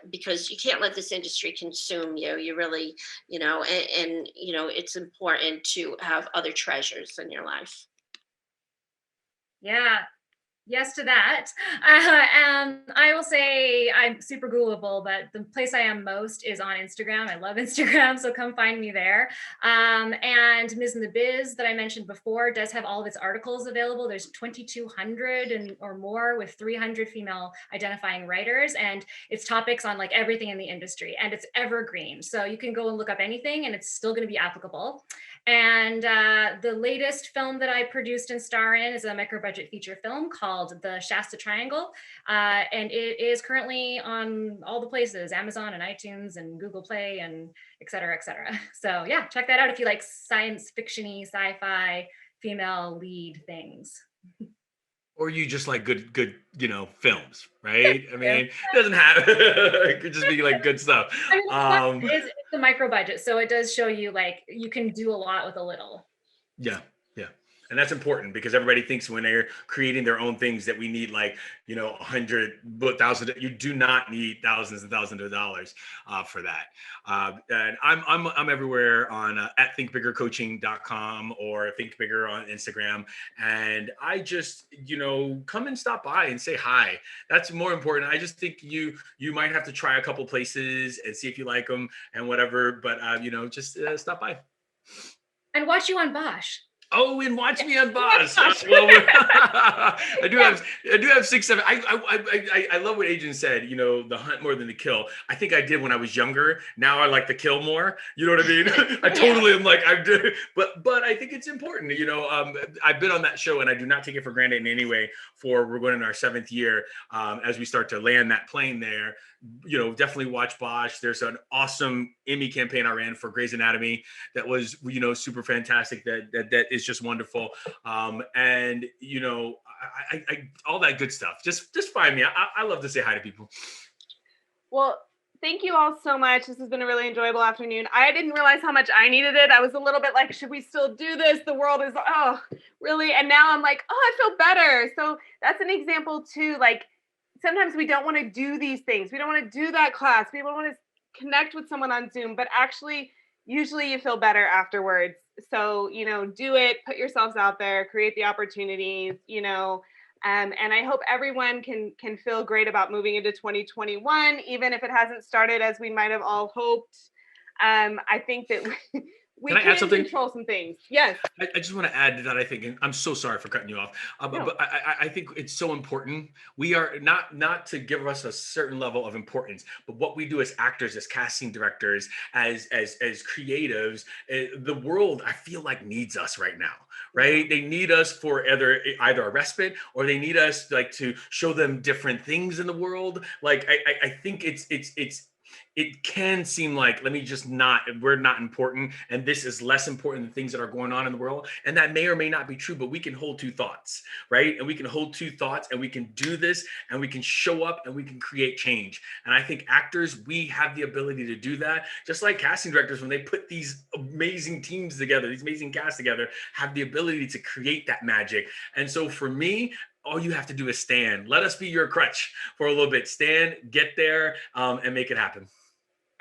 because you can't let this industry consume you. You really, it's important to have other treasures in your life. Yeah. Yes to that. I will say I'm super Googleable, but the place I am most is on Instagram. I love Instagram, so come find me there. And Ms. in the Biz that I mentioned before does have all of its articles available. There's 2,200 or more, with 300 female identifying writers, and it's topics on like everything in the industry, and it's evergreen. So you can go and look up anything and it's still going to be applicable. And the latest film that I produced and star in is a micro-budget feature film called The Shasta Triangle. And it is currently on all the places, Amazon and iTunes and Google Play and et cetera, et cetera. So yeah, check that out if you like science fiction-y, sci-fi, female lead things. Or you just like good, films, right? I mean, it doesn't have, it could just be like good stuff. I mean, it's a micro budget, so it does show you like you can do a lot with a little. Yeah. And that's important, because everybody thinks when they're creating their own things that we need like, 100,000. You do not need thousands and thousands of dollars for that. And I'm everywhere on at thinkbiggercoaching.com or thinkbigger on Instagram. And I just, come and stop by and say hi. That's more important. I just think you might have to try a couple places and see if you like them and whatever. But, just stop by. And watch you on Bosch. Oh, and watch me on Bosch. Well, I do have 6, 7. I love what Adrienne said. The hunt more than the kill. I think I did when I was younger. Now I like the kill more. You know what I mean? I totally am like I did, but I think it's important. I've been on that show, and I do not take it for granted in any way. We're going in our 7th year as we start to land that plane there. Definitely watch Bosch. There's an awesome Emmy campaign I ran for Grey's Anatomy that was, super fantastic. That is just wonderful. And I all that good stuff. Just find me. I love to say hi to people. Well, thank you all so much. This has been a really enjoyable afternoon. I didn't realize how much I needed it. I was a little bit like, should we still do this? The world is, really? And now I'm like, I feel better. So that's an example too. Like, sometimes we don't want to do these things. We don't want to do that class. We don't want to connect with someone on Zoom, but actually, usually you feel better afterwards. So, do it, put yourselves out there, create the opportunities, and I hope everyone can feel great about moving into 2021, even if it hasn't started as we might have all hoped. I think that we can control some things. Yes. I just want to add to that. I think, and I'm so sorry for cutting you off, but I think it's so important. We are not to give us a certain level of importance, but what we do as actors, as casting directors, as creatives, the world, I feel like, needs us right now. Right? They need us for either a respite, or they need us like to show them different things in the world. Like I think it can seem like, we're not important, and this is less important than things that are going on in the world. And that may or may not be true, but we can hold 2 thoughts, right? And we can hold 2 thoughts, and we can do this, and we can show up, and we can create change. And I think actors, we have the ability to do that. Just like casting directors, when they put these amazing teams together, these amazing casts together, have the ability to create that magic. And so for me, all you have to do is stand. Let us be your crutch for a little bit. Stand, get there, and make it happen.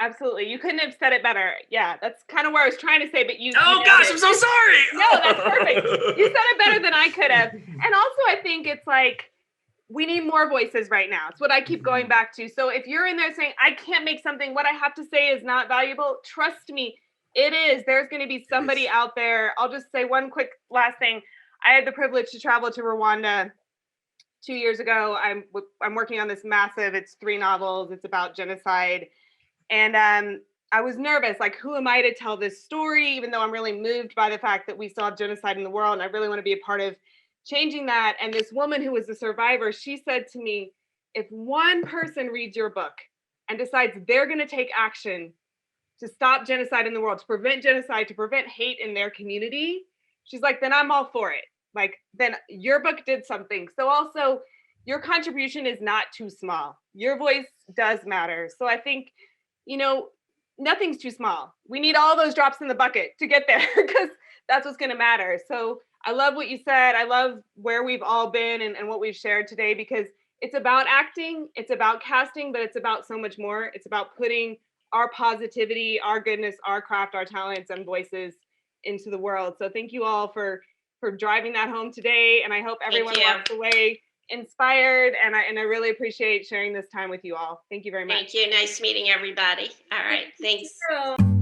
Absolutely. You couldn't have said it better. Yeah, that's kind of where I was trying to say, but you. Oh gosh, I'm so sorry. No, that's perfect. You said it better than I could have. And also, I think it's like, we need more voices right now. It's what I keep going back to. So if you're in there saying, I can't make something, what I have to say is not valuable, trust me, it is. There's going to be somebody out there. I'll just say one quick last thing. I had the privilege to travel to Rwanda 2 years ago. I'm working on this massive, it's 3 novels. It's about genocide. And I was nervous, like, who am I to tell this story, even though I'm really moved by the fact that we still have genocide in the world, and I really want to be a part of changing that. And this woman who was a survivor, she said to me, if one person reads your book, and decides they're going to take action to stop genocide in the world, to prevent genocide, to prevent hate in their community, she's like, then I'm all for it. Like, then your book did something. So also, your contribution is not too small. Your voice does matter. So I think, nothing's too small. We need all those drops in the bucket to get there, because that's what's going to matter. So I love what you said. I love where we've all been and what we've shared today, because it's about acting, it's about casting, but it's about so much more. It's about putting our positivity, our goodness, our craft, our talents and voices into the world. So thank you all for driving that home today. And I hope everyone walks away inspired. And I really appreciate sharing this time with you all. Thank you very much. Thank you. Nice meeting everybody. All right. Thanks. Thank you.